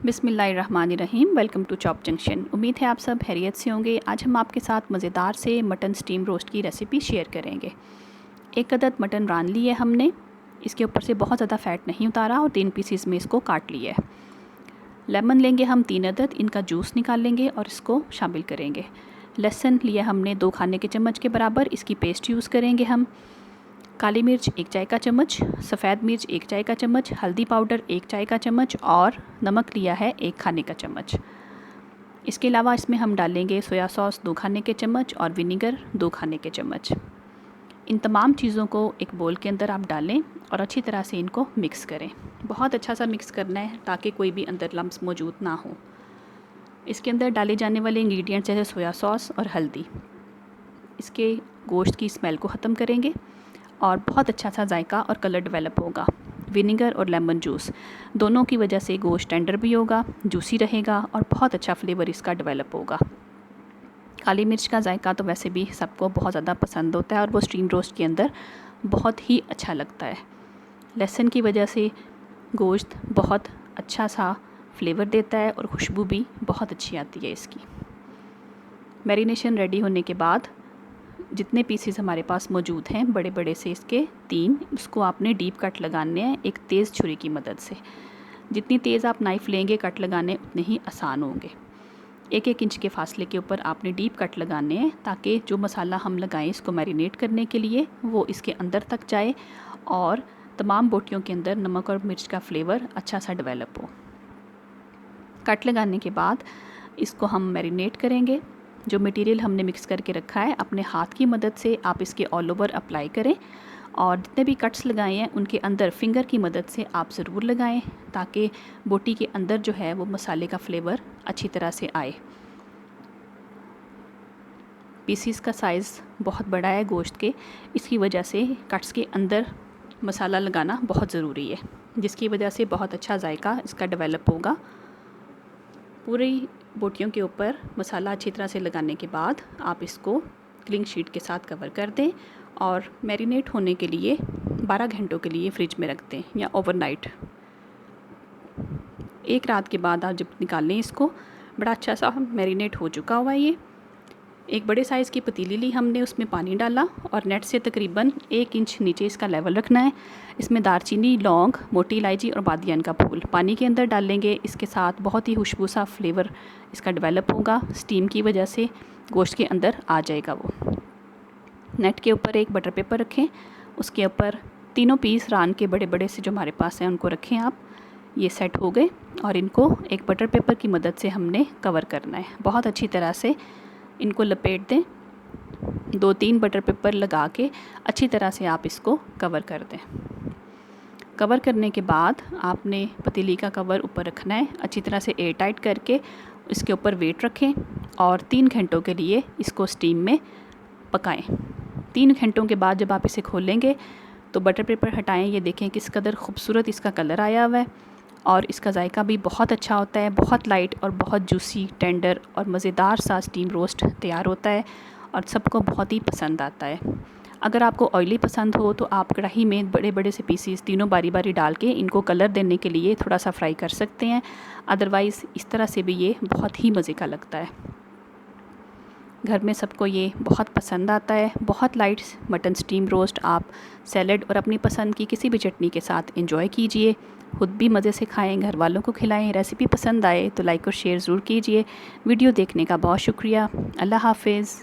बिस्मिल्लाहिर्रहमानिर्रहीम। Welcome to Chop Junction. उम्मीद है आप सब खैरियत से होंगे। आज हम आपके साथ मज़ेदार से मटन स्टीम रोस्ट की रेसिपी शेयर करेंगे। एक अदद मटन रान ली है हमने, इसके ऊपर से बहुत ज़्यादा फ़ैट नहीं उतारा और 3 पीसीस में इसको काट लिया है। लेमन लेंगे हम 3 अदद, इनका जूस निकाल लेंगे और इसको शामिल करेंगे। लहसुन लिया हमने 2 खाने के चम्मच के बराबर, इसकी पेस्ट यूज़ करेंगे हम। काली मिर्च 1 चाय का चम्मच, सफ़ेद मिर्च 1 चाय का चम्मच, हल्दी पाउडर 1 चाय का चम्मच और नमक लिया है 1 खाने का चम्मच। इसके अलावा इसमें हम डालेंगे सोया सॉस 2 खाने के चम्मच और विनेगर 2 खाने के चम्मच। इन तमाम चीज़ों को एक बोल के अंदर आप डालें और अच्छी तरह से इनको मिक्स करें। बहुत अच्छा सा मिक्स करना है ताकि कोई भी अंदर लम्स मौजूद ना हो। इसके अंदर डाले जाने वाले इंग्रेडिएंट्स जैसे सोया सॉस और हल्दी इसके गोश्त की स्मेल को ख़त्म करेंगे और बहुत अच्छा सा जायका और कलर डेवलप होगा। विनेगर और लेमन जूस दोनों की वजह से गोश्त टेंडर भी होगा, जूसी रहेगा और बहुत अच्छा फ्लेवर इसका डेवलप होगा। काली मिर्च का जायका तो वैसे भी सबको बहुत ज़्यादा पसंद होता है और वो स्टीम रोस्ट के अंदर बहुत ही अच्छा लगता है। लहसुन की वजह से गोश्त बहुत अच्छा सा फ्लेवर देता है और खुशबू भी बहुत अच्छी आती है इसकी। मैरिनेशन रेडी होने के बाद जितने पीसेस हमारे पास मौजूद हैं बड़े बड़े से इसके 3, उसको आपने डीप कट लगाने हैं एक तेज़ छुरी की मदद से। जितनी तेज़ आप नाइफ़ लेंगे कट लगाने उतने ही आसान होंगे। 1-1 इंच के फासले के ऊपर आपने डीप कट लगाने हैं ताकि जो मसाला हम लगाएं इसको मैरिनेट करने के लिए वो इसके अंदर तक जाए और तमाम बोटियों के अंदर नमक और मिर्च का फ्लेवर अच्छा सा डेवलप हो। कट लगाने के बाद इसको हम मैरिनेट करेंगे। जो मटेरियल हमने मिक्स करके रखा है अपने हाथ की मदद से आप इसके ऑल ओवर अप्लाई करें और जितने भी कट्स लगाए हैं उनके अंदर फिंगर की मदद से आप ज़रूर लगाएं ताकि बोटी के अंदर जो है वो मसाले का फ्लेवर अच्छी तरह से आए। पीसीस का साइज़ बहुत बड़ा है गोश्त के, इसकी वजह से कट्स के अंदर मसाला लगाना बहुत ज़रूरी है, जिसकी वजह से बहुत अच्छा जायका इसका डेवलप होगा। पूरी बोटियों के ऊपर मसाला अच्छी तरह से लगाने के बाद आप इसको क्लिंग शीट के साथ कवर कर दें और मैरिनेट होने के लिए 12 घंटों के लिए फ्रिज में रख दें या ओवरनाइट। एक रात के बाद आप जब निकालें इसको बड़ा अच्छा सा मैरिनेट हो चुका हुआ है। ये एक बड़े साइज़ की पतीली ली हमने, उसमें पानी डाला और नेट से तकरीबन 1 इंच नीचे इसका लेवल रखना है। इसमें दारचीनी, लौंग, मोटी इलायची और बादियान का फूल पानी के अंदर डालेंगे। इसके साथ बहुत ही खुशबू सा फ्लेवर इसका डेवलप होगा, स्टीम की वजह से गोश्त के अंदर आ जाएगा वो। नेट के ऊपर एक बटर पेपर रखें, उसके ऊपर तीनों पीस रान के बड़े बड़े से जो हमारे पास हैं उनको रखें आप। ये सेट हो गए और इनको एक बटर पेपर की मदद से हमने कवर करना है। बहुत अच्छी तरह से इनको लपेट दें, 2-3 बटर पेपर लगा के अच्छी तरह से आप इसको कवर कर दें। कवर करने के बाद आपने पतीली का कवर ऊपर रखना है, अच्छी तरह से एयर टाइट करके इसके ऊपर वेट रखें और 3 घंटों के लिए इसको स्टीम में पकाएं। 3 घंटों के बाद जब आप इसे खोलेंगे तो बटर पेपर हटाएं, ये देखें किस कदर खूबसूरत इसका कलर आया हुआ है और इसका जायका भी बहुत अच्छा होता है। बहुत लाइट और बहुत जूसी, टेंडर और मज़ेदार सा स्टीम रोस्ट तैयार होता है और सबको बहुत ही पसंद आता है। अगर आपको ऑयली पसंद हो तो आप कढ़ाई में बड़े बड़े से पीसीस तीनों बारी बारी डाल के इनको कलर देने के लिए थोड़ा सा फ्राई कर सकते हैं। अदरवाइज़ इस तरह से भी ये बहुत ही मज़े का लगता है। घर में सबको ये बहुत पसंद आता है। बहुत लाइट मटन स्टीम रोस्ट आप सैलड और अपनी पसंद की किसी भी चटनी के साथ एंजॉय कीजिए। खुद भी मज़े से खाएं, घर वालों को खिलाएं। रेसिपी पसंद आए तो लाइक और शेयर ज़रूर कीजिए। वीडियो देखने का बहुत शुक्रिया। अल्लाह हाफ़िज़।